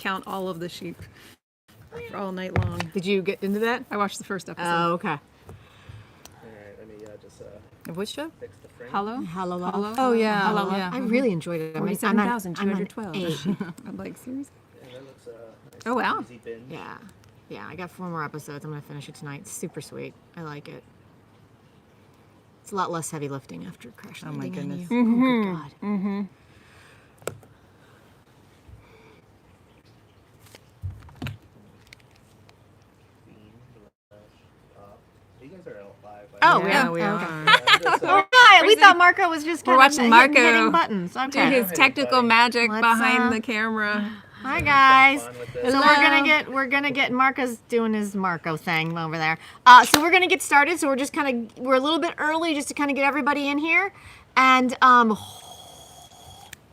count all of the sheep for all night long. Did you get into that? I watched the first episode. Oh, okay. All right, let me just Which show? fix the frame. Hello? Hello. Oh, yeah. Hello. I really enjoyed it. I'm on 47,212. 8. I'm like, seriously? And that looks nice Oh, wow. easy binge. Yeah. Yeah, I got 4 more episodes. I'm going to finish it tonight. It's super sweet. I like it. It's a lot less heavy lifting after Crash Oh, Landing my on goodness. You. Oh, good God. Mm-hmm. You guys are out live. Oh, Yeah, yeah. we Okay. are. All right. We thought Marco was just We're kind of watching Marco hitting buttons. Do Okay. his technical magic Let's, behind the camera. Hi guys. Fun with So this. we're gonna get Marco's doing his Marco thing over there. So we're gonna get started. So we're a little bit early just to kind of get everybody in here. And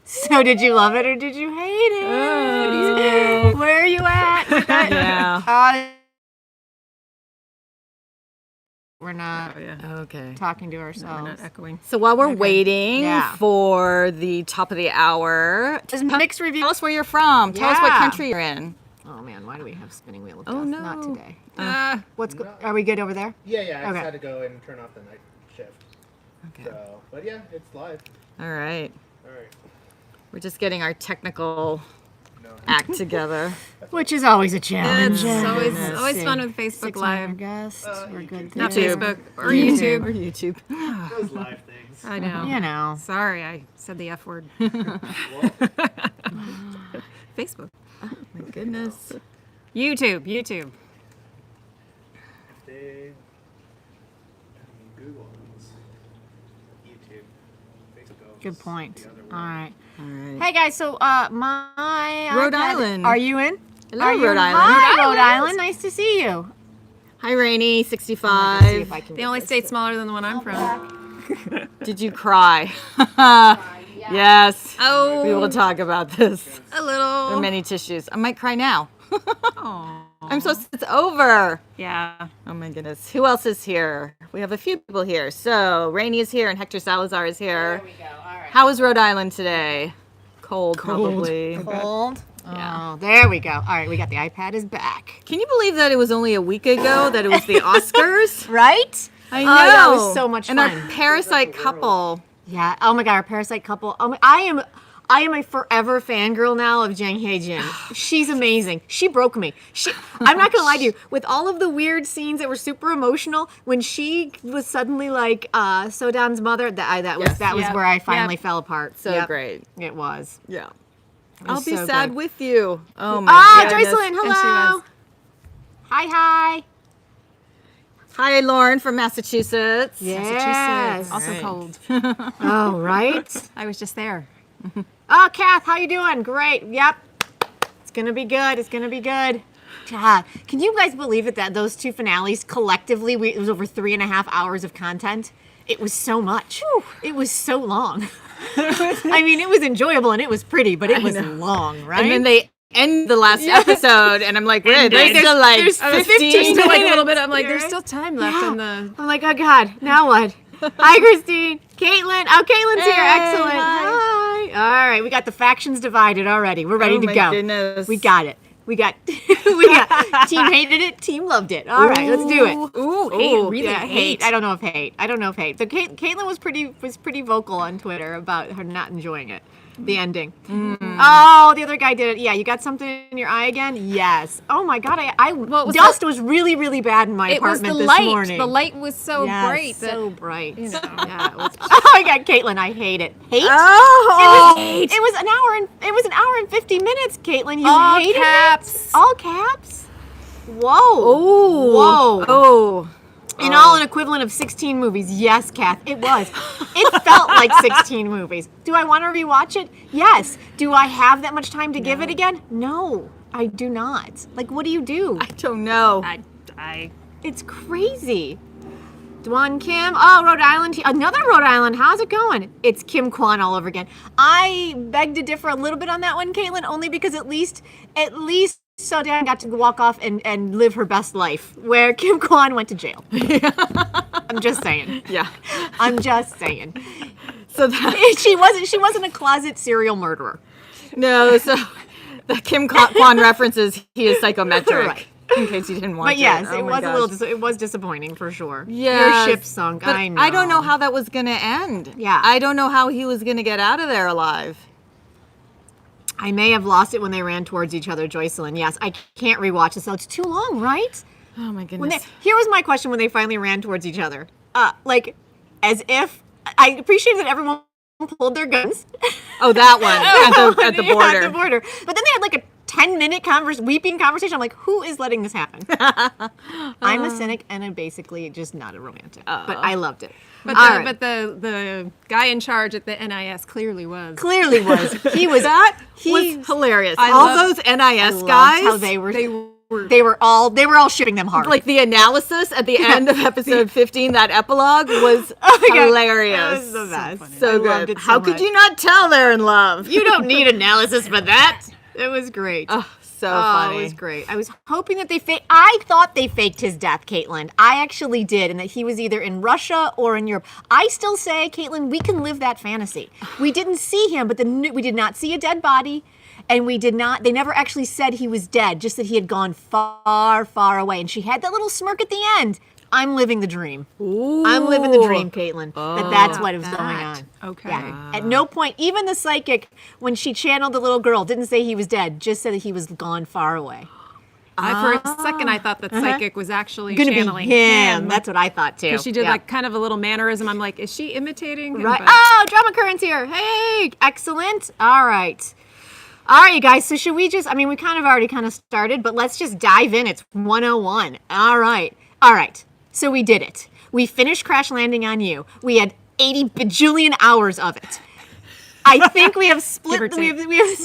so did you love it or did you hate it? Where are you at? Yeah. We're not Oh, yeah. okay talking to We're ourselves. not echoing. So while we're waiting Yeah. for the top of the hour, Just mixed review. tell us where you're from. Tell us what Yeah. country you're in. Oh man, why do we have spinning wheel of Oh, death? no. Not today. No. Are we good over there? Yeah, I Okay. just had to go and turn off the night shift. Okay. So, but yeah, it's live. All right. All right. We're just getting our technical No. act together. Which is always a challenge. It's always fun with Facebook 600 Live. guests. We're good Not there. Facebook or YouTube. Or YouTube. Those live things. I know. You know. Sorry, I said the F word. Well, Facebook. My goodness. YouTube. they, Google owns YouTube, Facebook. Good point. The other All one. right. All right. Hey guys, so my Rhode iPad- Island. Are you in? Hello, Are you Rhode in? Island. Hi, Rhode Island. Nice to see you. Hi, Rainey, Let's see 65. if I can The get only this state to- smaller than the one I'm from. Did you cry? Yes. Oh. We will talk about this. A There are little. many tissues. I might cry now. Aw. I'm so it's over. Yeah. Oh my goodness. Who else is here? We have a few people here. So Rainey is here and Hector Salazar is here. There we go. All right. How is Rhode Island today? Cold, probably. Cold. Yeah. Oh, there we go. All right, we got the iPad is back. Can you believe that it was only a week ago that it was the Oscars? Right? I know. Oh, that was so much and fun. our parasite couple. Yeah. Oh my God, our parasite couple. Oh my, I am a forever fangirl now of JeongHyuk Yoon. She's amazing. She broke me. I'm not gonna lie to you. With all of the weird scenes that were super emotional, when she was suddenly like Sodan's mother, that was Yep. where I finally Yep. fell apart. So Yep, great. it was. Yeah. It I'll was be so sad good. with you. Oh my Ah, goodness. Joycelyn, And she hello. was. Hi. Hi, Lauren from Massachusetts. Yes. Also Right. cold. Oh, right. I was just there. Oh, Kath, how you doing? Great. Yep. It's gonna be good. It's gonna be good. God, can you guys believe it that those two finales collectively, it was over 3.5 hours of content? It was so much. It was so long. I mean, it was enjoyable and it was pretty, but it was long, right? And then they end the last episode, and I'm like, wait, there's still like there's 15 Still like a minutes. little bit. I'm like, there's Right? still time left in the. I'm like, oh God, now what? Hi, Christine. Caitlin. Oh, Caitlin's here. Hey, Excellent. hi. All right, we got the factions divided already. We're ready Oh to my go. goodness. We got it. We got team hated it, team loved it. All right, let's do it. Ooh, hate, really yeah, hate. I don't know if hate. So Caitlin was pretty vocal on Twitter about her not enjoying it. The ending. Oh, the other guy did it. Yeah, you got something in your eye again? Yes. Oh my God, was dust was really, really bad in my It was apartment the this light. morning. The light was so Yes, bright. so bright. you know. Yeah, it was. Oh my God, Caitlin, I hate it. Hate? Oh, It was an hour and 50 minutes, Caitlin. You All hated caps. it? All caps? Whoa. oh, Whoa. oh. In all, an equivalent of 16 movies. Yes, Kath, it was. It felt like 16 movies. Do I want to rewatch it? Yes. Do I have that much time to give it again? No, I do not. Like, what do you do? I don't know. I It's crazy. Dwan Kim. Oh, Rhode Island. Another Rhode Island. How's it going? It's Kim Kwan all over again. I beg to differ a little bit on that one, Caitlin, only because at least Sodan got to walk off and live her best life, where Kim Kwan went to jail. I'm just saying. Yeah. I'm just saying. So that She wasn't a closet serial murderer. no. So The Kim Kwan references, he is psychometric. Right. In case you didn't watch But yes, it. it was a little. It was disappointing for sure. Yeah. Your ship sunk. But I know. I don't know how that was gonna end. Yeah. I don't know how he was gonna get out of there alive. I may have lost it when they ran towards each other, Joycelyn. Yes, I can't rewatch this. So it's too long, right? Oh my goodness. Here was my question when they finally ran towards each other. Like, as if I appreciated that everyone pulled their guns. Oh, that one at the Yeah, border. at the border. But then they had like a 10-minute weeping conversation. I'm like, who is letting this happen? I'm a cynic and I'm basically just not a romantic. But I loved it. But All the, right. but the guy in charge at the NIS clearly was. Clearly was. He was. Was hilarious. I All love- those NIS Loved guys. how they were all shipping them hard. Like the analysis at the end of episode 15, that epilogue was Oh my God. hilarious. That was the best. So I good. loved it so How could much. you not tell they're in love? You don't need analysis for that. It was great. Oh, so Oh, funny. it was great. I was hoping that I thought they faked his death, Caitlin. I actually did, and that he was either in Russia or in Europe. I still say, Caitlin, we can live that fantasy. We didn't see him, but we did not see a dead body, and they never actually said he was dead, just that he had gone far, far away. And she had that little smirk at the end. I'm living the dream. Ooh. I'm living the dream, Caitlin. That's what was going on. Okay. Yeah. At no point, even the psychic, when she channeled the little girl, didn't say he was dead, just said that he was gone far away. For a second, I thought that psychic was actually Gonna be channeling him. That's what I thought too. Because she did Yeah. like kind of a little mannerism. I'm like, is she imitating him? Right. But- Oh, drama currents here. Hey, excellent. All right. All right, you guys. So should we just, we kind of already started, but let's just dive in. It's 101. All right. All right. So we did it. We finished Crash Landing on You. We had 80 bajillion hours of it. I think we have split. Give or We take. have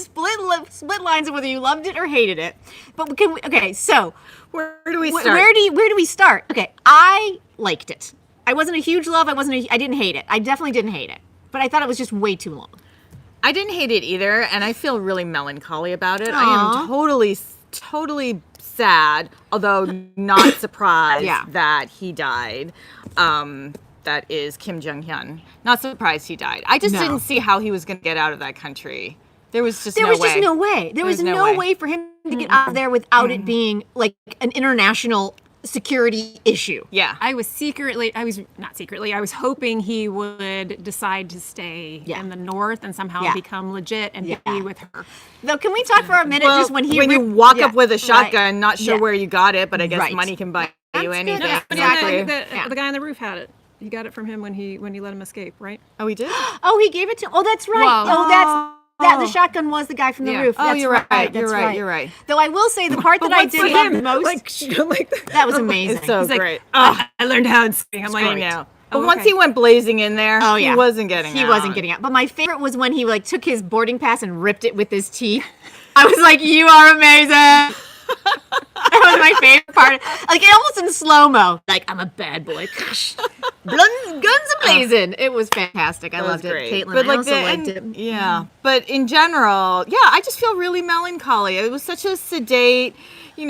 split lines of whether you loved it or hated it. But can we? Okay, so Where do we start? where do we start? Okay, I liked it. I wasn't a huge love. I didn't hate it. I definitely didn't hate it. But I thought it was just way too long. I didn't hate it either, and I feel really melancholy about it. I Aw. am totally sad, although not surprised Yeah. that he died. That is Kim Jong-hyun. Not surprised he died. I just No. didn't see how he was going to get out of that country. There was just There no was way. just no way. There was no way for him to get out of there without it being like an international security issue. Yeah. I was hoping he would decide to stay Yeah. in the north and somehow Yeah. become legit and Yeah. be with her. Though, can we talk for a minute Well, just when you walk up with a shotgun, not sure Yeah. where you got it, but I guess Right. money can buy That's you good. anything. Yeah, But exactly. the Yeah. guy on the roof had it. He got it from him when he let him escape, right? Oh, he did? Oh, he gave it to. Oh, that's right. Whoa. Oh, that the shotgun was the guy from the Yeah. roof. Oh, That's you're right. That's You're right. You're right. Though I will say the part that I did love the most. That was amazing. It's so He's like, great. I learned how to sing. I'm like, I know. But Oh, once okay. he went blazing in there, Oh, yeah. he wasn't getting out. He wasn't getting out. But my favorite was when he took his boarding pass and ripped it with his teeth. I was like, you are amazing. That was my favorite part. Like, almost in slow-mo. Like, I'm a bad boy. Guns a-blazing. It was fantastic. I That was loved great. it. Caitlin, But I like also liked it. Yeah. But in general, yeah, I just feel really melancholy. It was such a sedate,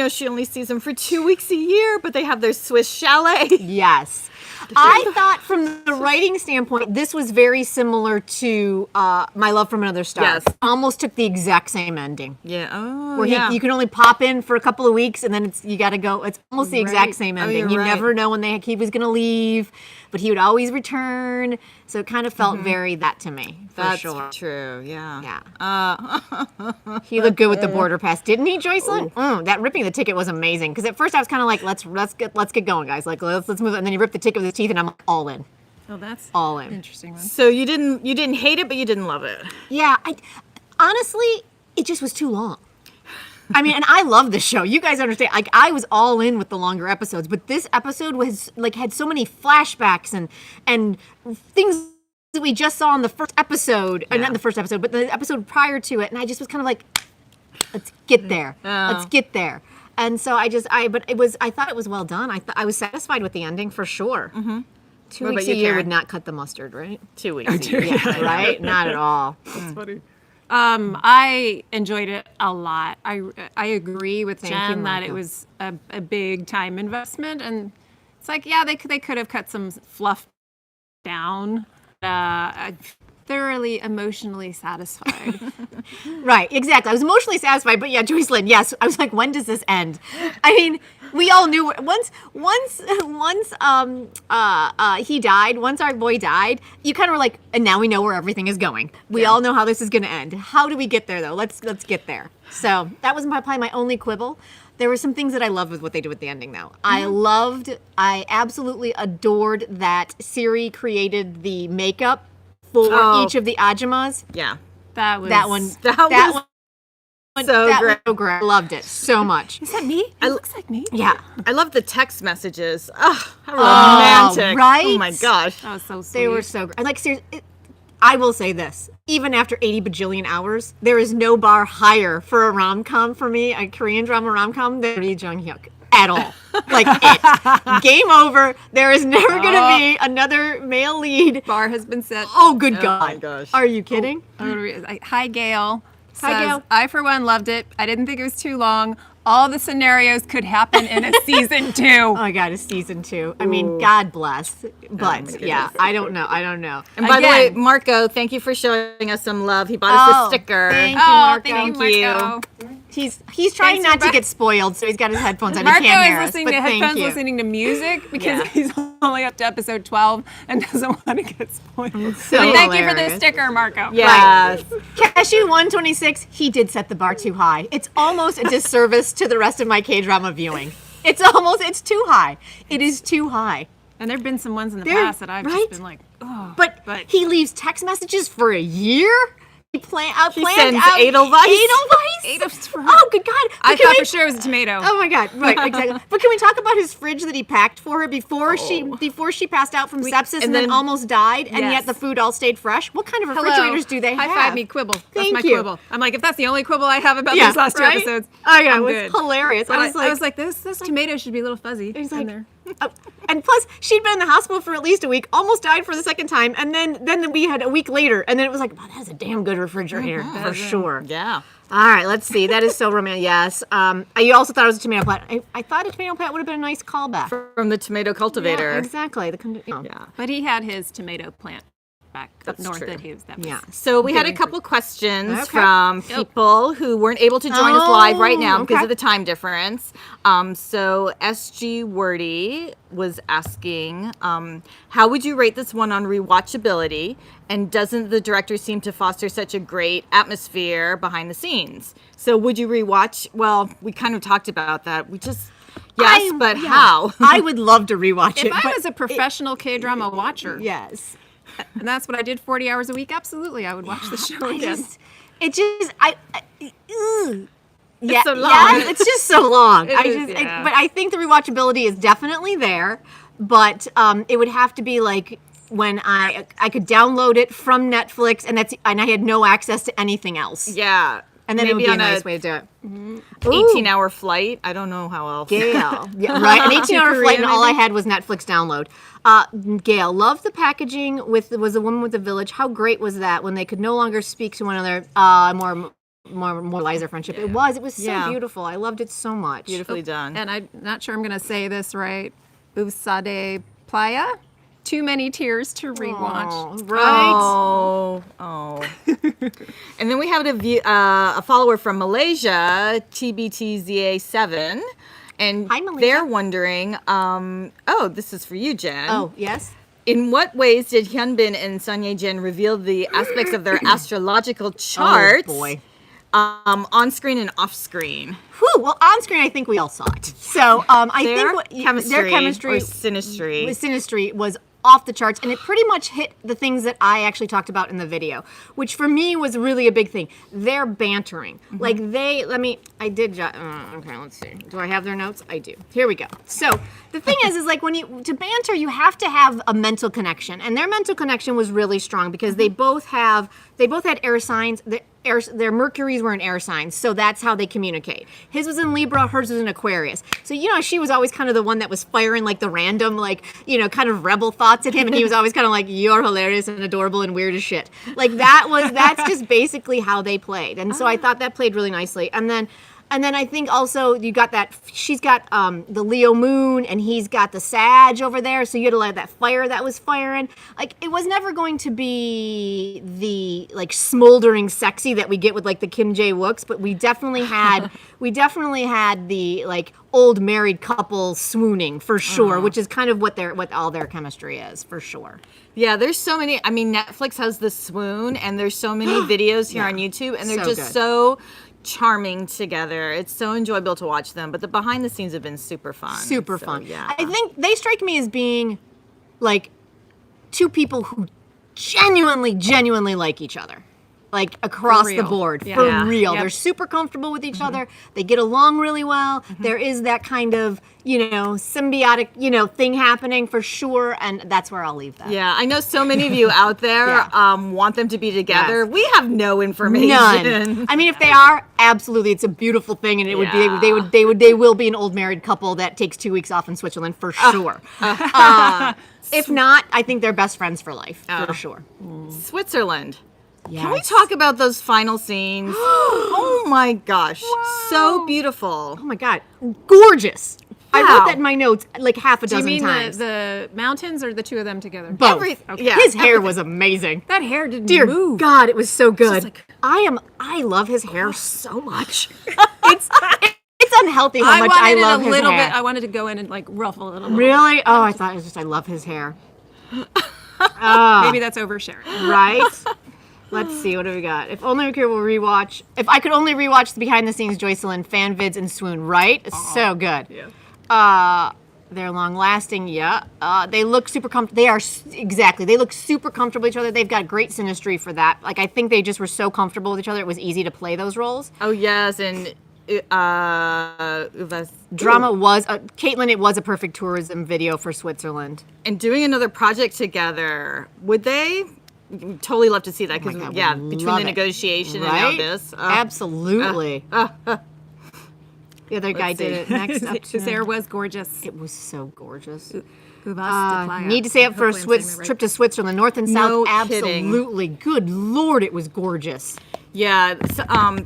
she only sees him for 2 weeks a year, but they have their Swiss chalet. Yes. I thought from the writing standpoint, this was very similar to My Love from Another Star. Yes. Almost took the exact same ending. Yeah. Oh, Where yeah. you can only pop in for a couple of weeks and then you got to go. It's almost the exact Right. same Oh, ending. you're You right. never know when he was going to leave, but he would always return. So it kind of felt very that to me, for That's sure. true. Yeah. Yeah. He looked good with the border pass, didn't he, Joycelyn? That ripping the ticket was amazing. Because at first I was kind of like, let's get going, guys. Like let's move. And then he ripped the ticket with his teeth, and I'm all in, Oh, that's all in. interesting one. So you didn't hate it, but you didn't love it. Yeah, honestly, it just was too long. And I love this show. You guys understand. Like, I was all in with the longer episodes, but this episode was had so many flashbacks and things that we just saw in the first episode, or not the first episode, but the episode prior to it, and I just was kind of like, let's get there. Let's get there. And so I thought it was well done. I was satisfied with the ending for sure. Mm-hmm. 2 What weeks about a you, year Karen? would not cut the mustard, right? 2 weeks. a year. Yeah, right? Not at all. That's funny. I enjoyed it a lot. I agree with Thank you, Jen that Monica. it was a big time investment, and it's like, yeah, they could have cut some fluff down. thoroughly emotionally satisfied. Right, exactly. I was emotionally satisfied, but yeah, Joyce Lynn, yes. I was like, when does this end? I mean, we all knew once he died, once our boy died, you kind of were like, and now we know where everything is going. We all know how this is going to end. How do we get there though? Let's get there. So that was probably my only quibble. There were some things that I loved with what they did with the ending though. I absolutely adored that SeRi created the makeup for each of the Ajumas. Yeah. That was That one. So That great. was so great. I loved it so much. Is that me? It looks like me. Yeah. I love the text messages. Oh, how romantic. right? Oh my gosh. That was so sweet. They were so great. Like, seriously, I will say this. Even after 80 bajillion hours, there is no bar higher for a rom-com for me, a Korean drama rom-com, than Ri JeongHyuk. At all. Like, it. Game over. There is never going to be another male lead. Bar has been set. Oh, good God. my gosh. Are you kidding? Hi, Gail. Hi, Says, Gail. I, for one, loved it. I didn't think it was too long. All the scenarios could happen in a season 2. Oh my God, it's season 2. I mean, God bless. But goodness. yeah, I don't know. And by the way, Again. Marco, thank you for showing us some love. He bought us a sticker. Thank you, Oh, Marco. thank Thank you, you. Marco. He's trying Thanks not for to back- get spoiled, so he's got his headphones on. Marco He can't hear is us, listening but to thank headphones, you. listening to music because Yeah. he's only up to episode 12 and doesn't want to get spoiled. So But thank you for the hilarious. sticker, Marco. Yes. Cashew 126, he did set the bar too high. It's almost a disservice to the rest of my K-drama viewing. It's too high. It is too high. And there have been some ones in the There- past that I've right? just been like, oh. But, But- he leaves text messages for a year? He planned sends out Edelweiss? Edelweiss? Oh, good God. I But can thought we- for sure it was a tomato. Oh my God! Right, exactly. But can we talk about his fridge that he packed for her before she passed out from sepsis and and then then- almost died, and Yes. yet the food all stayed fresh? What kind of Hello. refrigerators do they have? High five me, quibble. That's Thank my you. quibble. I'm like, if that's the only quibble I have about Yeah, these last 2 right? episodes, Oh yeah, I'm it was good. hilarious. But I was like, this tomato should be a little fuzzy. He's in like, there. and plus she'd been in the hospital for at least a week, almost died for the second time, and then we had a week later, and then it was like, oh, that's a damn good refrigerator for sure. Yeah. All right, let's see. That is so romantic. Yes. You also thought it was a tomato plant. I thought a tomato plant would have been a nice callback. From the tomato cultivator. Yeah, exactly. Yeah. But he had his tomato plant back up That's north true. that he was that Yeah. So we had a couple questions Okay. from people who weren't able to join us live right now because okay. of the time difference. So SG Wordy was asking, how would you rate this one on rewatchability? And doesn't the director seem to foster such a great atmosphere behind the scenes? So would you rewatch? Well, we kind of talked about that. We just, yes, but how? I would love to rewatch it. If I but was a professional K-drama watcher, yes. and that's what I did 40 hours a week, absolutely, I would watch the show again. Yeah, so long. yes, it's just so long. Yeah. But I think the rewatchability is definitely there. But it would have to be like when I could download it from Netflix, and I had no access to anything else. Yeah. And then it would maybe be a on nice way to do it. 18-hour flight. I don't know how else. Gail. Yeah, right. An 18-hour Korea, flight, and all I maybe? had was Netflix download. Gail, loved the packaging was the woman with the village. How great was that when they could no longer speak to one another? More lies our friendship. It was so Yeah. beautiful. I loved it so much. Beautifully done. And I'm not sure I'm going to say this right. Usade Playa? Too many tears to rewatch. Oh, right. Oh. And then we have a follower from Malaysia, TBTZA7. And Hi, Malaysia. they're wondering, this is for you, Jen. Oh, yes. In what ways did Hyunbin and Son Ye-jin reveal the aspects of their astrological charts Oh, boy. On screen and off screen? Whew, well, on screen, I think we all saw it. So I Their think their chemistry or synastry. with Sinistry was off the charts, and it pretty much hit the things that I actually talked about in the video, which for me was really a big thing. They're bantering. Like okay, let's see. Do I have their notes? I do. Here we go. So the thing is like to banter, you have to have a mental connection, and their mental connection was really strong because they both had air signs. Their Mercuries were in air signs, so that's how they communicate. His was in Libra, hers was in Aquarius. So, she was always kind of the one that was firing like the random, kind of rebel thoughts at him, and he was always kind of like, you're hilarious and adorable and weird as shit. Like that's just basically how they played. And so I thought that played really nicely. And then And then I think also you got that, she's got the Leo moon and he's got the Sag over there. So you had a lot of that fire that was firing. Like it was never going to be the like smoldering sexy that we get with like the Kim Jae-wooks, but we definitely had the like old married couple swooning for sure, which is kind of what all their chemistry is for sure. Yeah, there's so many. I mean, Netflix has the swoon, and there's so many videos here on YouTube, and they're So just good. so charming together. It's so enjoyable to watch them, but the behind the scenes have been super fun. Super So, fun. Yeah. I think they strike me as being like two people who genuinely like each other. Like across the real. board, Yeah. for Yeah. real. Yep. They're super comfortable with each other. They get along really well. There is that kind of, symbiotic, thing happening for sure. And that's where I'll leave that. Yeah, I know so many of you out there Yeah. want them to be together. Yes. We have no information. None. I mean, if they are, absolutely, it's a beautiful thing, and it would be. They will be an old married couple that takes 2 weeks off in Switzerland for sure. If not, I think they're best friends for life for sure. Switzerland. Yes. Can we talk about those final scenes? Oh my gosh, so beautiful. Oh my God, gorgeous! I Wow. wrote that in my notes like half a Do you dozen mean times. the mountains or the two of them together? Both. Okay. Yeah, His hair was amazing. That hair didn't Dear move. God, it was so good. like- I love his hair so much. It's unhealthy how much I wanted love it a his little hair. bit. I wanted to go in and like ruffle it a little. Really? Oh, I thought it was just I love his hair. Maybe that's oversharing. Right? Let's see, what do we got? If only we could rewatch. If I could only rewatch the behind the scenes Joycelyn fan vids and swoon, right? It's so good. Yeah. They're long lasting, yeah. They look super comfortable. They are exactly. They look super comfortable with each other. They've got great synastry for that. Like I think they just were so comfortable with each other. It was easy to play those roles. Oh yes, and Drama was Caitlin. It was a perfect tourism video for Switzerland. and doing another project together. Would they? Totally love to see that because Oh my God, yeah, would between love the it. negotiation Right? and now this. Absolutely. The other guy did it next up to His hair was gorgeous. It was so gorgeous. Need Need to say it for a trip to Switzerland, north and south. No kidding. Absolutely. Good Lord, it was gorgeous. Yeah,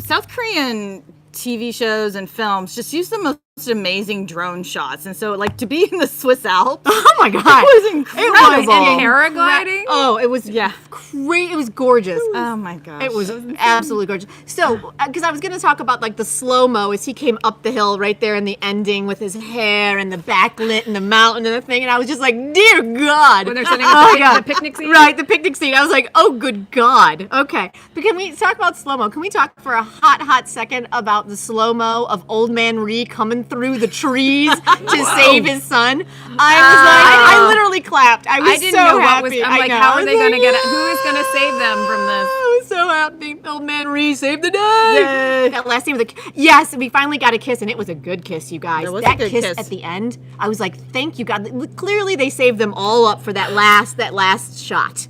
South Korean TV shows and films just use the most amazing drone shots, and so like to be in the Swiss Alps. Oh my God. It was incredible. And paragliding. Oh, it was Yeah. great. It was gorgeous. Oh my gosh. It was absolutely gorgeous. So, because I was going to talk about like the slow-mo as he came up the hill right there in the ending with his hair and the backlit and the mountain and the thing. And I was just like, dear God. When they're sitting Oh, at God. the picnic scene? Right, the picnic scene. I was like, oh, good God. Okay. But can we talk about slow-mo? Can we talk for a hot second about the slow-mo of old man Ri coming through the trees to save his son? I was like, I literally clapped. I was I didn't so know happy. what was. I'm I like, know. how I are was they going to like, get it? Who is going to save them from this? I was so happy. Old man Ri saved the day. That last scene with the yes, we finally got a kiss, and it was a good kiss, you guys. It was a That good kiss kiss. at the end, I was like, thank you, God. Clearly, they saved them all up for that last shot.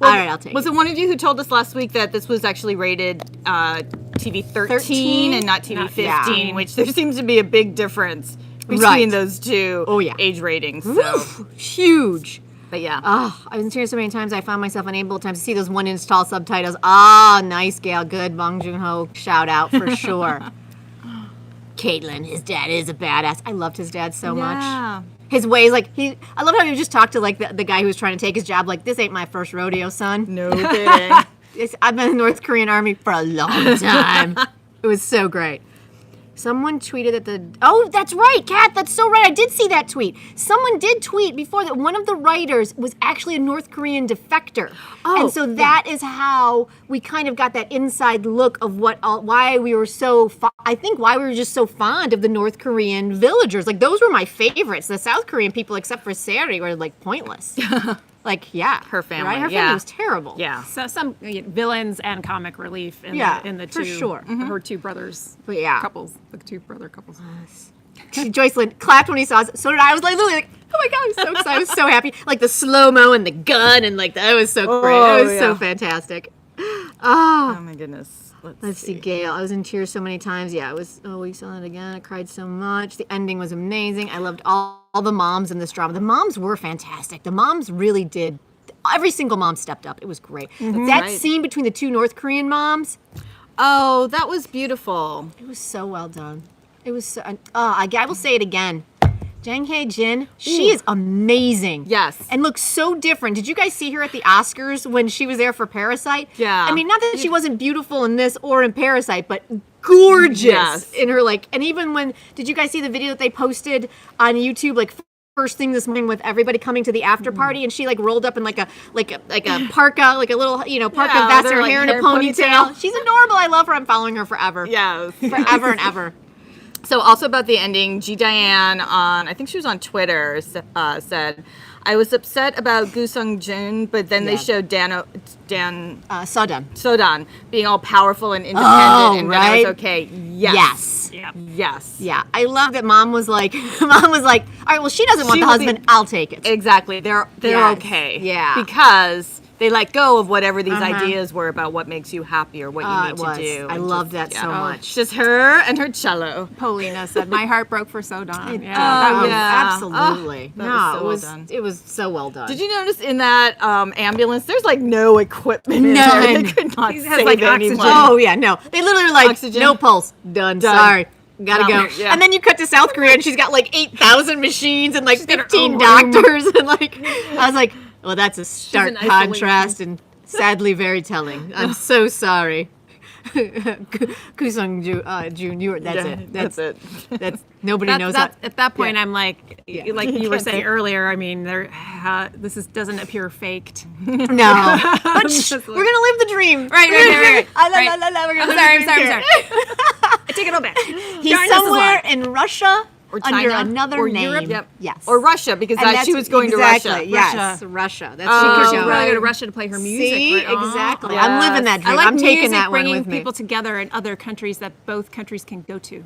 All right, I'll take Was it. it one of you who told us last week that this was actually rated TV 13 and not TV 15, yeah. which there seems to be a big difference between Right. those two Oh, yeah. age ratings. So, Oof, huge. but yeah. Oh, I was in tears so many times. I found myself unable at times to see those 1 inch tall subtitles. Ah, nice, Gail. Good. Bong Joon-ho. Shout out for sure. Caitlin, his dad is a badass. I loved his dad so much. Yeah. His ways, like I love how he just talked to like the guy who was trying to take his job. Like, this ain't my first rodeo, son. No kidding. I've been in the North Korean army for a long time. It was so great. Someone tweeted at the. Oh, that's right, Kat. That's so right. I did see that tweet. Someone did tweet before that one of the writers was actually a North Korean defector. Oh, and so that is how we kind of got that inside look of why we were so. I think why we were just so fond of the North Korean villagers. Like those were my favorites. The South Korean people, except for SeRi, were like pointless. Like Her family, Right? Her yeah. family was terrible. Yeah. So some villains and comic relief in Yeah, the for two, sure. her two brothers, But yeah. couples, the two brother couples. Joycelyn clapped when he saw us. So did I. I was like literally like, oh my God, I was so excited. I was so happy. Like the slow-mo and the gun and like that was so great. It was so yeah. fantastic. Oh my goodness. Let's see, Gail. I was in tears so many times. Yeah, it was. Oh, we saw it again. I cried so much. The ending was amazing. I loved all the moms in this drama. The moms were fantastic. The moms really did. Every single mom stepped up. It was great. That Right. scene between the two North Korean moms. Oh, that was beautiful. It was so well done. It was so, I will say it again. JeongHyuk Yoon, she is amazing. Yes. And looks so different. Did you guys see her at the Oscars when she was there for Parasite? Yeah. I mean, not that she wasn't beautiful in this or in Parasite, but gorgeous Yes. in her, like, and even when, did you guys see the video that they posted on YouTube, like, first thing this morning with everybody coming to the after party, and she like rolled up in like a parka, like a little parka Yeah, vest, with her her, like, hair in a hair ponytail. She's adorable. I love her. I'm following her forever. Yes. Forever and ever. So also about the ending, G Diane I think she was on Twitter, said, I was upset about Gu Sung Jun, but then they Yeah. showed Dan Sodan. Sodan being all powerful and independent, Oh, and right? then I was okay. Yes. Yeah. Yes. Yeah, I love that mom was like, all right, well, she doesn't want She the will be- husband, I'll take it. Exactly. They're Yes. okay. Yeah. Because they let go of whatever these Uh-huh. ideas were about what makes you happy or what you It need was. to do. I and love just- that so yeah. much. Just her and her cello. Polina said, my heart broke for Sodan. Yeah. Oh, that was- yeah. Absolutely. that No, was so it well was done. it was so well done. Did you notice in that ambulance, there's like no equipment in None. there. They could not He has, save like, anyone. oxygen. Oh yeah, no. They literally were like, Oxygen. no pulse. Done. Done. Sorry. Gotta No, go. yeah. And then you cut to South Korea and she's got like 8,000 machines and like got her 15 own doctors and like I was like, well, that's a stark in isolation. contrast and sadly very telling. I'm so sorry. Kusung Jun, you were, that's Yeah, it. that's it. That's nobody knows That's, that. at that point, Yeah. I'm like, Yeah. like you were saying earlier. I mean, doesn't appear faked. No. But shh, Just we're gonna live the dream. Right. We're I'm gonna sorry. live I'm the sorry. dream I'm here. sorry. I take it all back. He's Darn, this is somewhere long. in Russia Or under China, another or name. Europe. Yep. Yes. Or Russia, because And she was going exactly, to Russia. Yes, Russia. That's Oh, where She we're should going. probably go to Russia to play her music. See, right? Oh. exactly. Yes. I'm living that I dream. like I'm taking music that one bringing with me. people together in other countries that both countries can go to.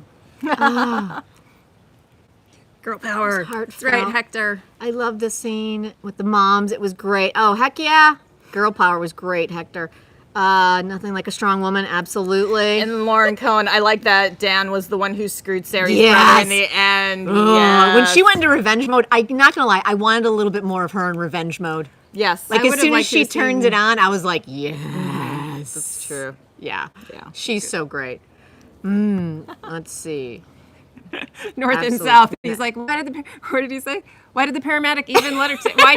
Girl power. It's That's right, heartfelt. Hector. I love the scene with the moms. It was great. Oh, heck yeah. Girl power was great, Hector. Nothing like a strong woman, absolutely. And Lauren Cohen, I like that Dan was the one who screwed Sari's Yes. brother in the end. Ugh, when she Yes. went into revenge mode, I'm not gonna lie, I wanted a little bit more of her in revenge mode. Yes. Like I as would've soon as liked to she have turns seen- it on, I was like, yes. That's true. Yeah. Yeah. She's so great. Let's see. North and Absolutely. south. He's like, what did he say? Why did the paramedic even let her take? Why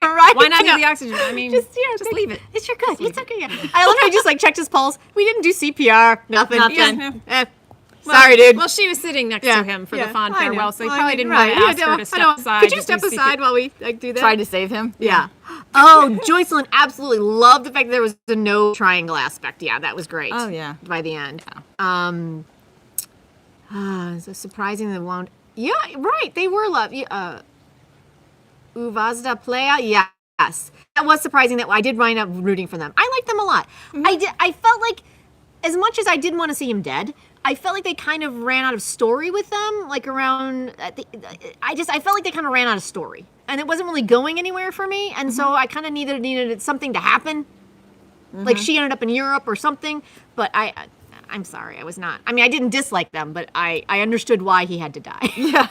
Right, why not yeah. do the oxygen? I mean, Just leave it. It's your good. It's okay. Yeah. I love how he just like checked his pulse. We didn't do CPR. Nothing. Nothing. Yeah. Eh. Well, Sorry, dude. Well, she was sitting next Yeah, to him for yeah, the fond I know. farewell, so he Well, probably I mean, didn't right. want to Yeah, ask her no, to I step don't- aside. Could you just step do CPR. aside while we like do that? Tried to save him. Yeah. Oh, Joycelyn absolutely loved the fact that there was a no triangle aspect. Yeah, that was great. Oh, yeah. By the end. So surprising they won't. Yeah, right. They were love. Uvazda Playa. Yes, that was surprising that I did wind up rooting for them. I like them a lot. I felt like, as much as I didn't want to see him dead, I felt like they kind of ran out of story with them. Like around, I felt like they kind of ran out of story, and it wasn't really going anywhere for me. And so I kind of needed something to happen. Like she ended up in Europe or something. But I'm sorry, I was not. I mean, I didn't dislike them, but I understood why he had to die. Yeah.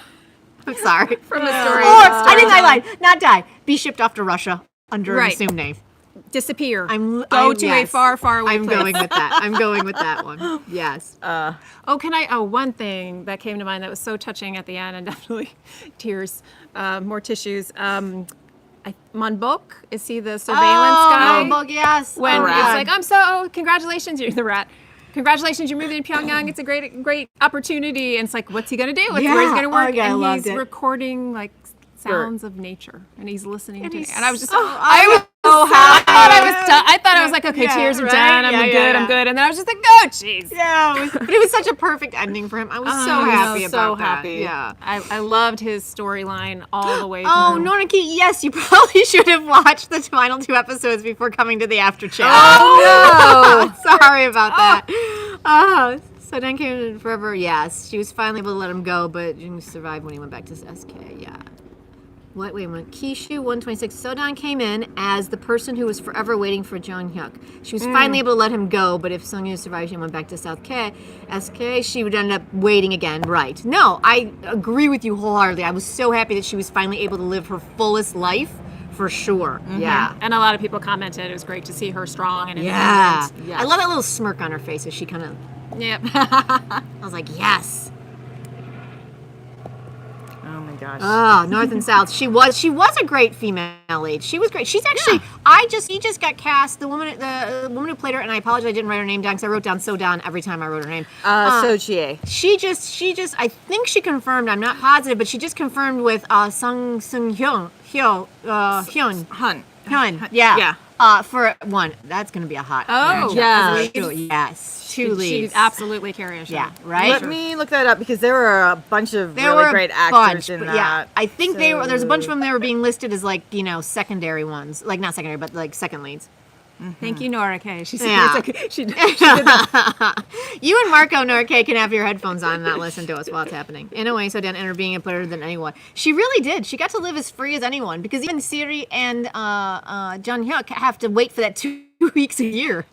I'm sorry. From the story. Or, I lied. Not die. Be shipped off to Russia under Right. an assumed name. Disappear. Go to a far, far away I'm place. going with that. I'm going with that one. Yes. One thing that came to mind that was so touching at the end, and definitely tears, more tissues. Monbok, is he the surveillance guy? Monbok, yes. When Oh, it's God. like, congratulations, you're the rat. Congratulations, you're moving to Pyongyang. It's a great opportunity. And it's like, what's he gonna do? Where's he Yeah. gonna work? Oh, yeah, I and loved he's it. recording like sounds of nature, and he's listening to it. he's And I was just, so- I was so I thought I was happy. done. I thought I was like, okay, Yeah, tears are right? done. I'm Yeah, good. yeah, I'm yeah. good. And then I was just like, oh, jeez. Yeah, but it was such a perfect ending for him. I was so Oh, happy so about happy. that. Yeah. I loved his storyline all the way. Oh, through. Nornaki, yes, you probably should have watched the final 2 episodes before coming to the after chat. Oh, Sorry about that. Oh, so Dan came in forever. Yes, she was finally able to let him go, but Jung survived when he went back to SK. Yeah. Wait a minute. Kishu 126. Sodan came in as the person who was forever waiting for JeongHyuk. She was finally able to let him go, but if Sungyu survived, she went back to SK, she would end up waiting again. Right. No, I agree with you wholeheartedly. I was so happy that she was finally able to live her fullest life for sure. Yeah. And a lot of people commented it was great to see her strong and Yeah. independent. Yes. I love that little smirk on her face as she kind of. Yep. I was like, yes. Oh my gosh. Oh, North and South. She was a great female lead. She was great. She's actually he just got cast. The woman who played her, and I apologize I didn't write her name down because I wrote down So-Dan every time I wrote her name. So Chie. She just I think she confirmed. I'm not positive, but she just confirmed with Hyun. Hun. Hyun. Yeah. Yeah. For one, that's gonna be a hot. Oh, matchup. yeah. Yes. Two She'd leads. absolutely carry a show. Yeah. Right. Let me look that up because there were a bunch of There really were great a actors bunch, in but that. yeah, I think they were. There's a bunch of So- them that were being listed as like secondary ones, like not secondary, but like second leads. Thank you, Nora K. She said Yeah. she did that. You and Marco Nora K can have your headphones on and not listen to us while it's happening. In a way, So-Dan ended up being better than anyone. She really did. She got to live as free as anyone because even SeRi and JeongHyuk have to wait for that 2 weeks a year.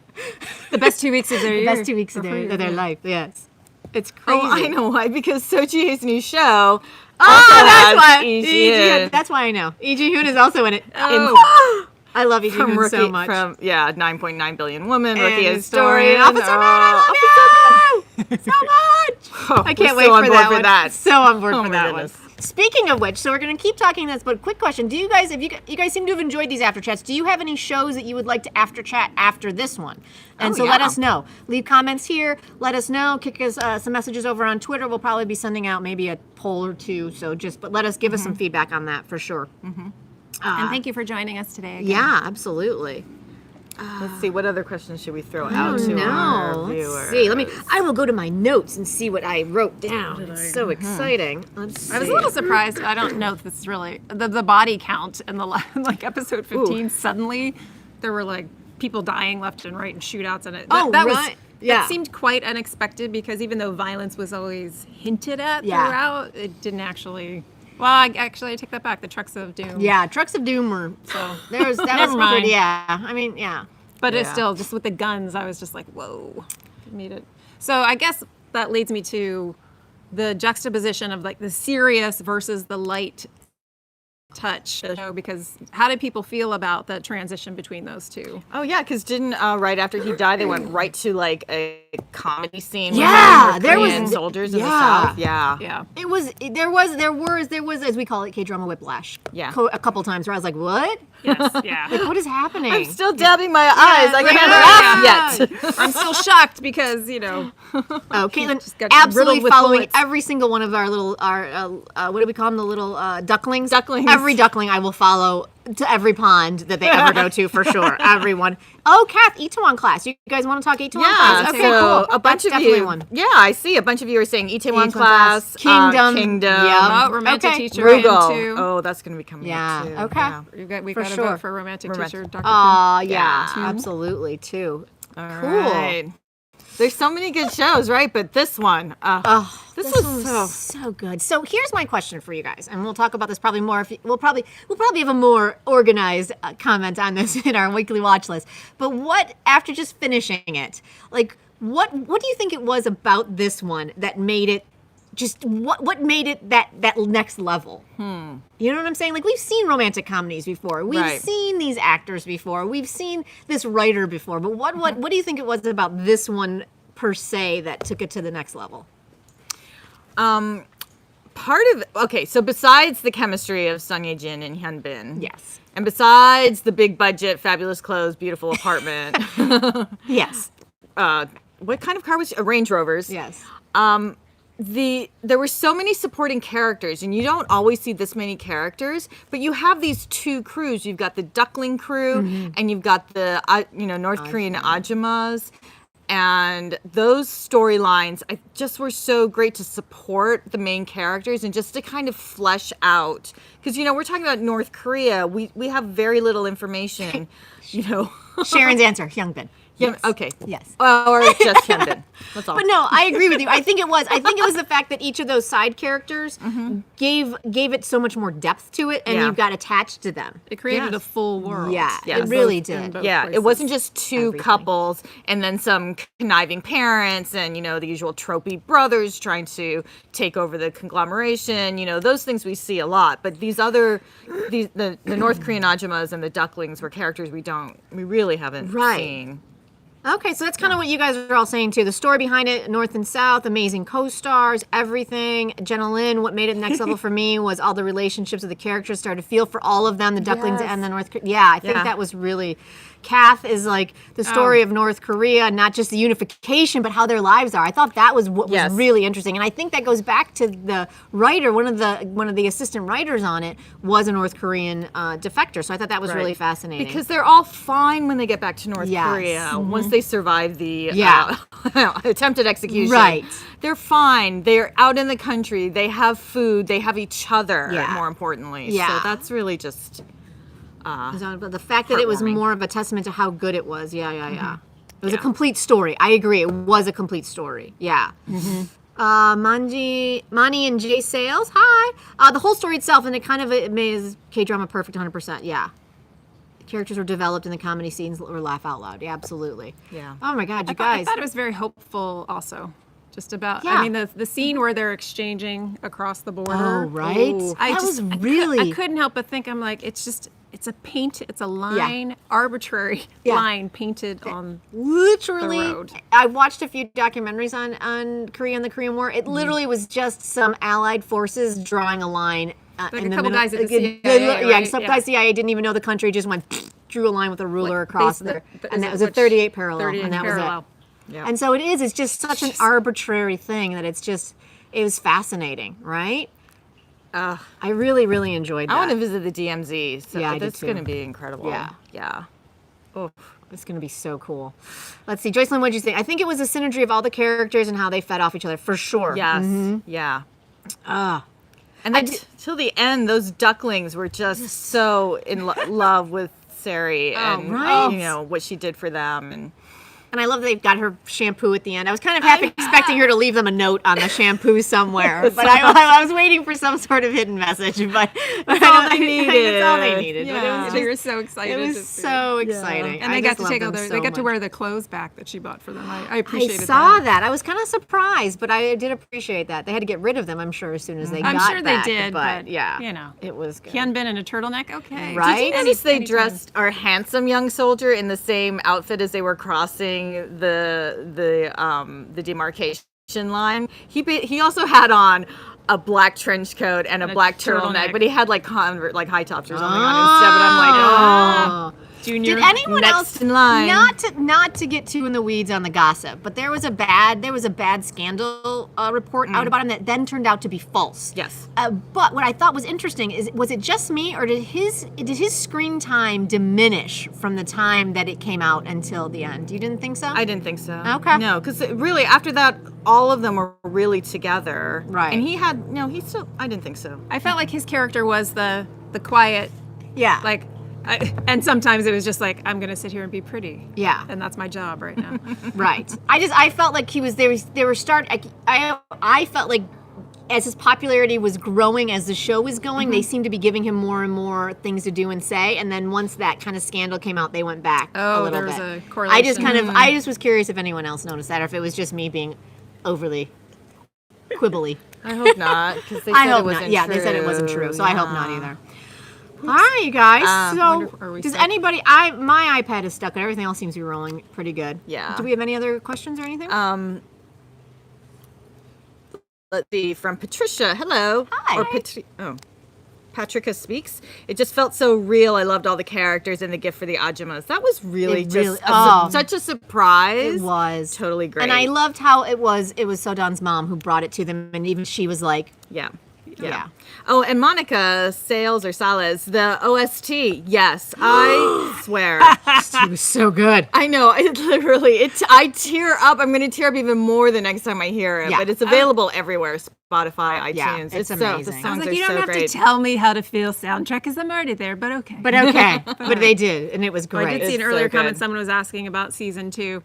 The best 2 weeks of their The year. best 2 weeks of For free, their yeah. life. Yes, it's crazy. Oh, I know why. Because So Chie's new show. Oh, also that's has why. Lee Ji-hyun That's why I know. Lee Ji-hyun is also in it. Oh. I love Lee from Ji-hyun so Rookie, much. from 9.9 billion woman, And Rookie Historian. historian. Officer Man, I love you so much. Oh, I can't we're wait so on for board that for one. that. So on board Oh for my that goodness. one. Speaking of which, so we're going to keep talking this, but quick question. Do you guys, if you guys seem to have enjoyed these after chats, do you have any shows that you would like to after chat after this one? And Oh, so let yeah. us know. Leave comments here. Let us know. Kick us some messages over on Twitter. We'll probably be sending out maybe a poll or two. So but let us give us some feedback on that for sure. And thank you for joining us today. Again. Yeah, absolutely. Let's see, what other questions should we throw I out don't to our know. viewers? Let's see. I will go to my notes and see what I wrote down. It's so exciting. Let's see. I was a little surprised. I don't know if this is really the body count in the like episode 15. Suddenly, there were like people dying left and right and shootouts in it. Oh, that right. Yeah. That seemed quite unexpected because even though violence was always hinted at Yeah. throughout, it didn't actually. Well, I take that back. The Trucks of Doom. Yeah, Trucks of Doom were so that was Never mind. pretty, yeah. I mean, yeah. But it's Yeah. still just with the guns. I was just like, whoa, need it. So I guess that leads me to the juxtaposition of like the serious versus the light touch of the show, because how did people feel about the transition between those two? Oh yeah, because didn't right after he died, they went right to like a comedy scene. Yeah, with there was- Korean soldiers in the yeah. South. Yeah, Yeah. There was as we call it K-drama whiplash. Yeah. A couple times where I was like, what? Yes. Yeah. Like, what is happening? I'm still dabbing my eyes. I right. can't laugh yet. I'm still shocked because Oh, Caitlin, just got absolutely riddled with following bullets. every single one of our little, what do we call them? The little ducklings? Ducklings. Every duckling I will follow to every pond that they ever go to for sure. Everyone. Oh, Kath, Itaewon class. You guys want to talk Itaewon Yeah, class? Okay, so cool. a bunch That's of definitely you. one. Yeah, I see a bunch of you are saying Itaewon Itaewon class, Kingdom. Kingdom, Yep. oh, romantic Okay. teacher Rugal. into. Oh, that's going to be coming Yeah, up too. okay. Yeah. We For got to sure. vote for romantic teacher, Dr. Kim. Yeah, Yeah. absolutely, too. All Cool. right. There's so many good shows, right? But this one, this was one so good. So here's my question for you guys, and we'll talk about this probably more. We'll probably have a more organized comment on this in our weekly watch list. But what, after just finishing it, like what do you think it was about this one that made it just what made it that next level? You know what I'm saying? Like, we've seen romantic comedies before. We've Right. seen these actors before. We've seen this writer before. But what do you think it was about this one per se that took it to the next level? part of okay. So besides the chemistry of Son Ye Jin and Hyun Bin, Yes. and besides the big budget, fabulous clothes, beautiful apartment, Yes. what kind of car was a Range Rovers? Yes. There were so many supporting characters, and you don't always see this many characters, but you have these two crews. You've got the Duckling crew, and you've got the North Korean Ajumas, and those storylines just were so great to support the main characters and just to kind of flesh out. Because we're talking about North Korea, we have very little information. Sharon's answer, Hyun Bin. Yeah, okay. Yes. Or just Hyun. That's all. But no, I agree with you. I think it was the fact that each of those side characters gave it so much more depth to it, and Yeah. you got attached to them. It created Yes. a full world. Yeah, Yes. it really In did. both Yeah, places. it wasn't just two Everything. couples and then some conniving parents and, the usual tropey brothers trying to take over the conglomeration. Those things we see a lot. But the North Korean Ajumas and the ducklings were characters we really haven't Right. seen. Okay, so that's kind of what you guys are all saying too. The story behind it, North and South, amazing co-stars, everything. Jenna Lynn, what made it next level for me was all the relationships of the characters. Started to feel for all of them, the ducklings Yes. and the North Korea. Yeah, I think Yeah. that was really. Kath is like the story of North Korea, not just the unification, but how their lives are. I thought that was what Yes. was really interesting, and I think that goes back to the writer. One of the assistant writers on it was a North Korean defector, so I thought that was really fascinating. Because they're all fine when they get back to North Yes. Korea. Once they survive the Yeah. attempted execution. Right. They're fine. They're out in the country. They have food. They have each other, Yeah. more importantly. Yeah. So that's really just... But the fact that it was Heartwarming. more of a testament to how good it was. Yeah. It was a complete story. I agree. It was a complete story. Yeah. Mani and Jay Sales. Hi. The whole story itself, and it made K-drama perfect 100%. Yeah. The characters were developed and the comedy scenes were laugh out loud. Yeah, absolutely. Yeah. Oh my God, you I guys. thought it was very hopeful also. Just about, Yeah. I mean, the scene where they're exchanging across the border. Oh, right? Ooh. That was I really- couldn't help but think, I'm like, it's a line, arbitrary Yeah. line painted on. Literally, the road. I watched a few documentaries on Korea and the Korean War. It literally was just some Allied forces drawing a line. Like in a the couple middle- guys at the Yeah, CIA, yeah, right? some Yeah. guys CIA didn't even know the country, just went drew a line with a ruler Like, across base- there, the- and is that it was a which- 38 parallel, 38 and that parallel. was it. Yeah. And so it's just such an arbitrary thing that it was fascinating, right? I really, really enjoyed that. I want to visit the DMZ. So Yeah, I did that's too. going to be incredible. Yeah. Yeah. Oh. It's going to be so cool. Let's see. Joycelyn, what'd you think? I think it was a synergy of all the characters and how they fed off each other, for sure. Yes. Yeah. Ah. And then till the end, those ducklings were just so in love with Seri and right. what she did for them. And I love that they've got her shampoo at the end. I was kind of half expecting her to leave them a note on the shampoo somewhere, but I was waiting for some sort of hidden message. But that's all they needed. That's all they needed. But Yeah. it They were was, so excited. it was to see so exciting. And I they got just to love take all them their, so they got to much. wear the clothes back that she bought for them. I I appreciated saw that. that. I was kind of surprised, but I did appreciate that. They had to get rid of them, I'm sure, as soon as they I'm got sure back. they did, but yeah, it was good. Hyun Bin in a turtleneck, okay. Right? Did you notice they dressed our handsome young soldier in the same outfit as they were crossing the demarcation line? He also had on a black trench coat and a black turtleneck, but he had like high tops or something on instead. But I'm like, Junior. Did anyone next else in line. not to get too in the weeds on the gossip, but there was a bad scandal report out about him that then turned out to be false. Yes. But what I thought was interesting is, was it just me, or did his screen time diminish from the time that it came out until the end? You didn't think so? I didn't think so. Okay. No, because really after that, all of them were really together. Right. And I didn't think so. I felt like his character was the quiet, Yeah. and sometimes it was just like, I'm going to sit here and be pretty. Yeah. And that's my job right now. Right. I felt like I felt like as his popularity was growing, as the show was going, they seemed to be giving him more and more things to do and say. And then once that kind of scandal came out, they went back a Oh, little there was bit. a correlation. I just was curious if anyone else noticed that, or if it was just me being overly quibbly. I hope not, because they I said hope it wasn't not. Yeah, true. they said it wasn't true, so I hope not Yeah. either. All right, you guys. wonder if- are So, we does stuck? anybody? My iPad is stuck, and everything else seems to be rolling pretty good. Yeah. Do we have any other questions or anything? Let's see, from Patricia. Hello. Hi. Or Patricia speaks. It just felt so real. I loved all the characters and the gift for the Ajumas. That was really such a surprise. It was Totally great. and I loved how it was Sodon's mom who brought it to them, and even she was like, Yeah. Yeah. Oh, and Monica Sales or Sales, the OST. Yes, I swear. "It was so good." I know. It literally. I tear up. I'm going to tear up even more the next time I hear it. Yeah. But it's available everywhere. Spotify, iTunes. Yeah, it's the amazing. I songs was are like, you don't so have great. to tell me how to feel soundtrack because I'm already there, but okay. But okay, but they did, and it was Well, I great. did see an It's earlier so comment. good. Someone was asking about season 2.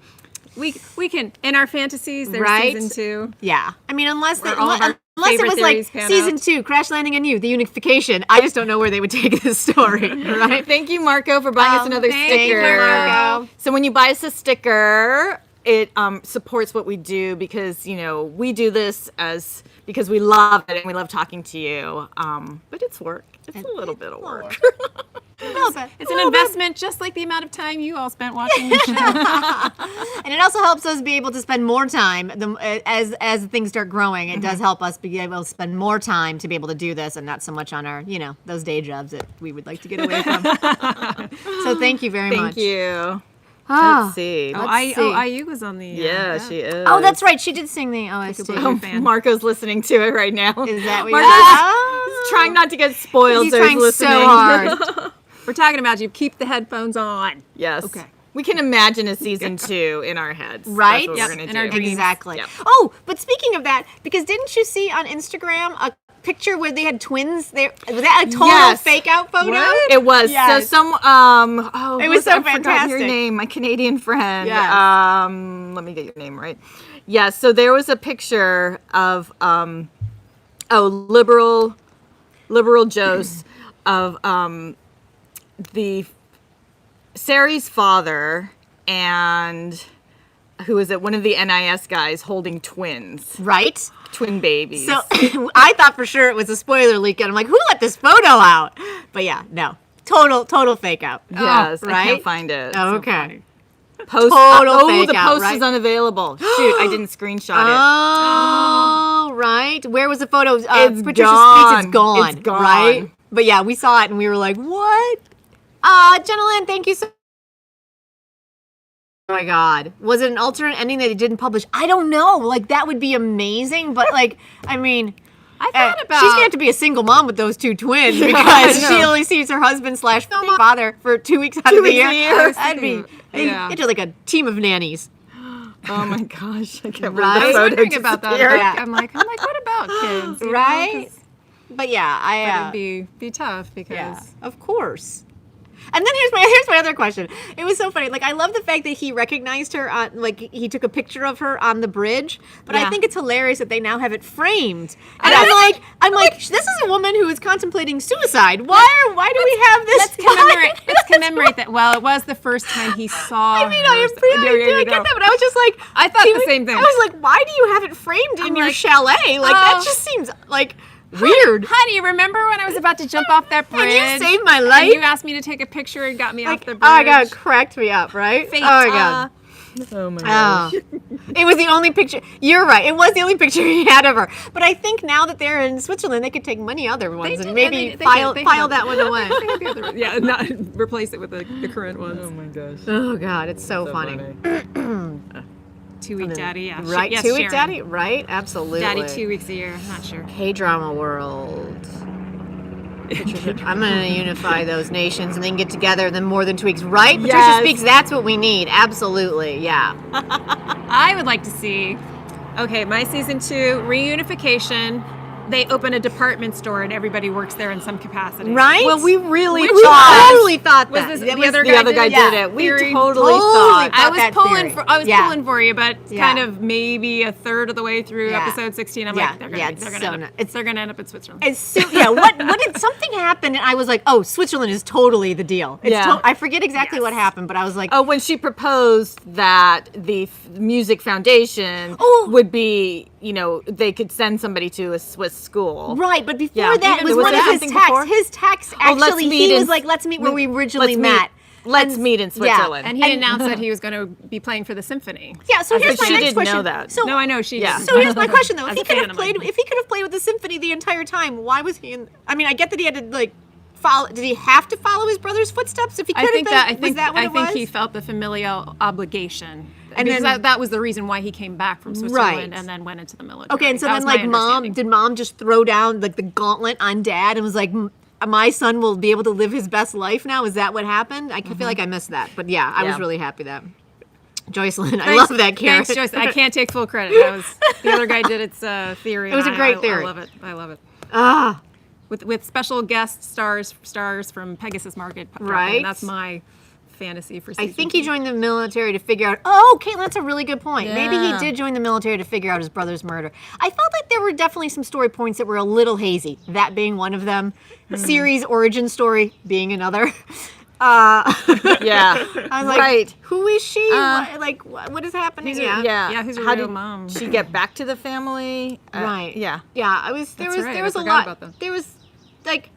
We can in our fantasies. There's Right? season 2. Yeah, I mean, unless Where all of our unless it favorite was like theories pan season out. 2, Crash Landing on You, the unification. I just don't know where they would take this story, right? Thank you, Marco, for buying us another thank you, sticker. Marco. So when you buy us a sticker, it supports what we do because we do this because we love it and we love talking to you. But it's work. It's a little bit of work. It's an investment, just like the amount of time you all spent watching the show. And it also helps us be able to spend more time as things start growing. It does help us be able to spend more time to be able to do this and not so much on our, those day jobs that we would like to get away from. So thank you very much. Thank you. Ah. Let's see. IU was on the. Yeah, she is. Oh, that's right. She did sing the OST. Oh, fan. Marco's listening to it right now. Is that what Marco's trying not to get spoiled. He's so trying listening. so hard. We're talking about you. Keep the headphones on. Yes. Okay. We can imagine a season 2 in our heads. Right? That's what Yep, we're going in to our do. dreams. Exactly. Yep. Oh, but speaking of that, because didn't you see on Instagram a picture where they had twins? Was that a total Yes. fake out photo? What? It was. Yes. So It was so I forgot your fantastic. name, my Canadian friend. Yes. Let me get your name right. Yeah, so there was a picture of liberal Jose of the SeRi's father and who is it? One of the NIS guys holding twins, Right? twin babies. So I thought for sure it was a spoiler leak, and I'm like, who let this photo out? But yeah, no. Total fake out. yes, I right? can't find it. Oh, okay. Post, Total fake the out, post right? is unavailable. Shoot, I didn't screenshot it. Oh, right. Where was the photo? It's Patricia gone. Speaks, it's gone. It's gone. Right? But yeah, we saw it and we were like, what? Jenna Lynn, thank you so Oh my God. Was it an alternate ending that they didn't publish? I don't know. Like, that would be amazing. But, like, I mean, I thought about. she's going to have to be a single mom with those 2 twins I because know. she only sees her husband / father for 2 weeks out of the weeks year. a year. That'd be, Yeah. it'd be like a team of nannies. Oh my gosh, I can't Right? I was believe wondering about that. disappeared. Like, I'm like, what about kids? You know, Right? 'cause- But yeah, But it'd be tough because. yeah, of course. And then here's my other question. It was so funny. Like, I love the fact that he recognized her on, like, he took a picture of her on the bridge. But I Yeah. think it's hilarious that they now have it framed. And I'm like, this is a woman who is contemplating suicide. Why do we have this? Let's commemorate that. Well, it was the first time he saw. I mean, I get that, but I was just like, I thought the same thing. I was like, why do you have it framed in your like, chalet? Like, that oh. just seems like weird. Honey, remember when I was about to jump off that bridge? And you saved my And life. you asked me to take a picture and got me off the bridge. Oh my God, cracked me up, right? Fate, Oh my God. Oh my gosh. Oh. It was the only picture. You're right. It was the only picture he had of her. But I think now that they're in Switzerland, they could take many other ones did, and maybe and they file did. that one away. The other one. Yeah, not replace it with the current ones. Oh my gosh. Oh God, it's so funny. 2 week daddy, yeah. Right? Yes, 2 week Sharon. daddy? Right? Absolutely. Daddy 2 weeks a year. Not sure. K-drama world. I'm gonna unify those nations and then get together in more than 2 weeks. Right? Patricia Yes. Speaks, that's what we need. Absolutely. Yeah. I would like to see, okay, my season 2 reunification. They open a department store and everybody works there in some capacity. Right? Well, we really we thought totally thought Was that. this That the other the guy other guy did it? did it. We Theory. totally Totally thought. I thought was that pulling theory. pulling for you, but Yeah. kind of maybe a third of the way through Yeah. episode 16. I'm Yeah. like, they're Yeah, gonna, it's they're so gonna, not- they're gonna end up in Switzerland. It's yeah. What did something happen? And I was like, oh, Switzerland is totally the deal. It's Yeah. I forget exactly what happened, but I was like, Oh, when she proposed that the Music Foundation Oh. would be, they could send somebody to a Swiss school. right. But before Yeah. that Even was was one there of his something texts. before? His text let's actually, meet he in- was like, let's meet where we originally let's met. Let's meet in Switzerland. and he announced that he was going to be playing for the symphony. Yeah. So here's my she next didn't question. know that. So No, I know she. Yeah. didn't. So here's my question though: As if he a could fan, have I'm played, like, if he could have played with the symphony the entire time, why was he in? I mean, I get that he had to like follow. Did he have to follow his brother's footsteps? If he could I think have that been, was that what I it think was? he felt the familial obligation, And because then- that was the reason why he came back from Switzerland Right. and then went into the military. Okay, and so That then was my like mom, understanding. did mom just throw down like the gauntlet on dad and was like, my son will be able to live his best life now? Is that what happened? I feel like I missed that, but yeah, I was Yeah. really happy that. Joycelyn, I love that carrot. Thanks, Joyce. I can't take full credit. That was the other guy did its theory. It was and a great I theory. love it. I love it. Ah, With special guest stars from Pegasus Market. dropping in. Right. That's my fantasy for I season think he 2. joined the military to figure out. Oh, Caitlin, that's a really good point. Maybe he Yeah. did join the military to figure out his brother's murder. I felt like there were definitely some story points that were a little hazy. That being one of them. Series origin story being another. Yeah. I was like, Right. who is she? What is happening? Yeah. Yeah, who's her How real did mom? she get back to the family? Right. Yeah. Yeah. I was. There That's was. right, There I was a forgot lot. about them. There was like,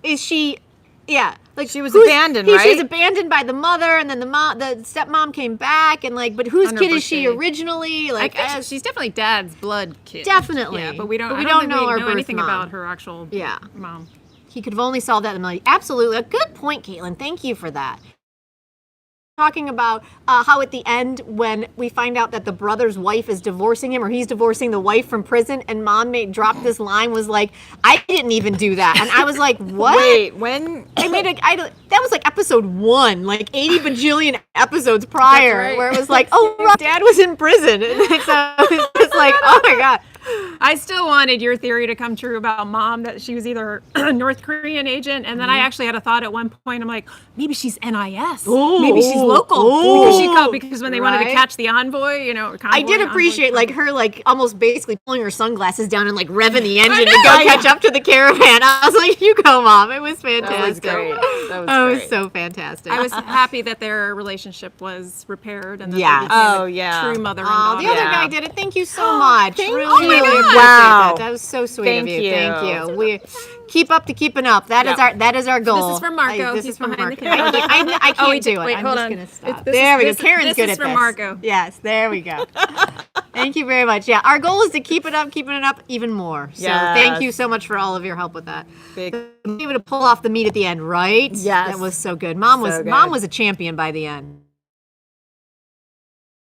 is she? Yeah. Like She was who's- abandoned, She was right? abandoned by the mother, and then the stepmom came back, and like, but whose On her kid is she birthday. originally? I Like, think as- she's definitely Dad's blood kid. Definitely. Yeah, but we don't. But we I don't think know we our know birth anything mom. about her actual Yeah. mom. he could have only solved that in the military. Absolutely, a good point, Caitlin. Thank you for that. Talking about how at the end when we find out that the brother's wife is divorcing him or he's divorcing the wife from prison and mom dropped this line was like, I didn't even do that. And I was like, what? Wait, when? That was like episode 1, like 80 bajillion episodes prior, That's right. where it was like, oh, Rob's dad was in prison. And so it's just like, oh my God. I still wanted your theory to come true about mom, that she was either a North Korean agent, and then I actually had a thought at one point. I'm like, maybe she's NIS. Maybe she's local. Because when they wanted to Right. catch the envoy, or I did convoy, appreciate envoy. like her like almost basically pulling her sunglasses down and like revving the engine to go catch up to the caravan. I was like, you go, Mom. It was That was fantastic. great. That was Oh, it great. was so fantastic. I was happy that their relationship was repaired and that Yes. they became Oh, a yeah. true mother and Oh, daughter. the other Yeah. guy did it. Thank you so much. Thank really, you. really appreciate Wow. that. That was so sweet Thank of you. you. Thank you. We keep up to keeping up. That is our goal. This is from Marco. This He's is from behind the Marco. camera. I can't Oh, he do did- it. wait, I'm hold just on. gonna stop. This There is- we go. this- Karen's this good is at from this. Marco. Yes, there we go. Thank you very much. Yeah, our goal is to keeping it up even more. So thank Yes. you so much for all of your help with that. Big. Able to pull off the meat at the end, right? Yes. That was so good. Mom So good. was a champion by the end.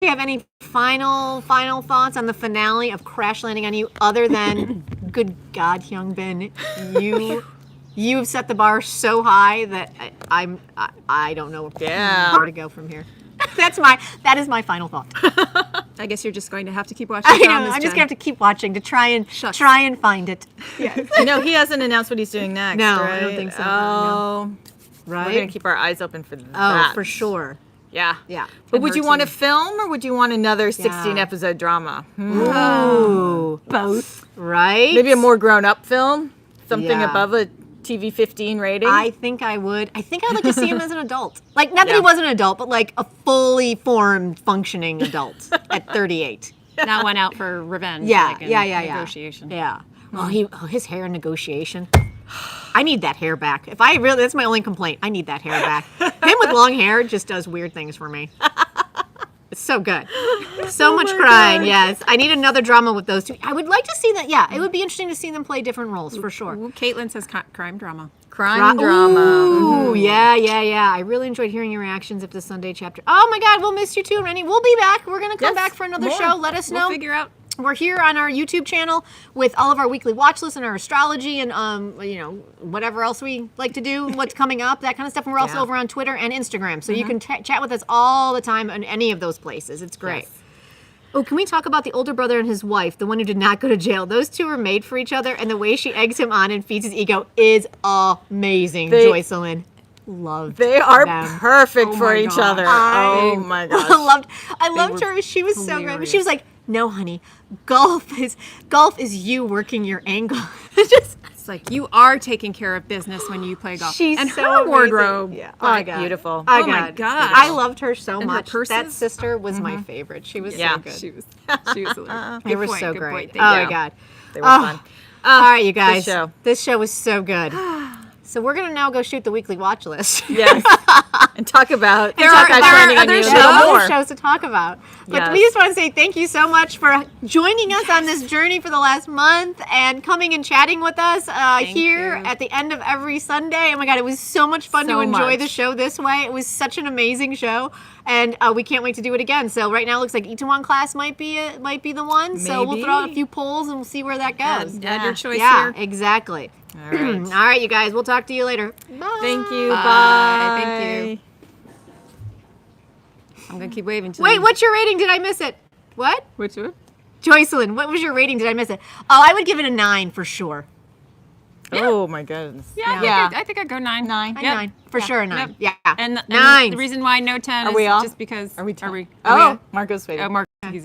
Do you have any final thoughts on the finale of Crash Landing on You other than good God, Hyunbin, you've set the bar so high that I don't know Yeah. where to go from here. That is my final thought. I guess you're just going to have to keep watching. I know. dramas, I'm just Jen. gonna have to keep watching to try and Shucks. find it. Yes. He hasn't announced what he's doing next. No, right? I don't think so. Oh, Right. we're gonna keep our eyes open for Oh, that. for sure. Yeah. Yeah. But would you her want a too. film or would you want another 16 Yeah. episode drama? Ooh. both. Right. Maybe a more grown up film, something Yeah. above a TV 15 rating. I think I would. I think I'd like to see him as an adult. Like, not that Yeah. he wasn't an adult, but like a fully formed, functioning adult at 38. Not one out for revenge. Yeah, like in yeah. Negotiation. Yeah. Well, his hair in Negotiation. I need that hair back. That's my only complaint. I need that hair back. Him with long hair just does weird things for me. It's so good. So much crying, yes. I need another drama with those two. I would like to see that. Yeah, it would be interesting to see them play different roles, for sure. Ooh, Caitlin says crime drama. Crime drama. Ooh, yeah. I really enjoyed hearing your reactions of the Sunday chapter. Oh my God, we'll miss you too, Rennie. We'll be back. We're going to come Yes, back for another more. show. Let us know. We'll figure out. We're here on our YouTube channel with all of our weekly watch lists and our astrology and whatever else we like to do, what's coming up, that kind of stuff. And we're also Yeah. over on Twitter and Instagram, so you can chat with us all the time on any of those places. It's great. Yes. Oh, can we talk about the older brother and his wife, the one who did not go to jail? Those two are made for each other, and the way she eggs him on and feeds his ego is amazing. Joycelyn. Loved They are them. perfect Oh for my each gosh. other. Oh my gosh. I loved her. She was so great. But she was like, "No, honey, golf is you working your angle." Just It's like you are taking care of business when you play golf. she's and so her amazing. wardrobe. Yeah. Oh, my God. Beautiful. Oh Oh my gosh. I loved her so And her much. That purses? sister was my favorite. She was Yeah. so good. She was hilarious. They Good were point, so good great. point. Oh Thank my you. God. They were fun. All right, you guys. show. This show was so good. So we're gonna now go shoot the weekly watch list. Yes. And talk about There are Shining on other You a shows. little Other more. shows to talk about. But Yes. we just want to say thank you so much for joining us on this journey for the last month and coming and chatting with us here you. at the end of every Sunday. Oh my God, it was so much fun to So enjoy much. the show this way. It was such an amazing show, and we can't wait to do it again. So right now it looks like Itaewon class might be the one. So we'll throw out a Maybe. few polls and we'll see where that goes. Add your choice Yeah, here. exactly. All right. All right, you guys. We'll talk to you later. Bye. Thank you. Bye. Bye. Thank you. I'm gonna keep waving. Till Wait, what's your rating? Did I miss it? What? Which one? Joycelyn, what was your rating? Did I miss it? Oh, I would give it a 9 for sure. Oh my goodness. Yeah, I think I'd go 9. 9. A Yep. 9. For sure a 9. Yep. Yeah. And 9. the reason why no 10 Are is we off? just because. Are we? Are we? Oh, Marco's waiting. Oh, Mark. He's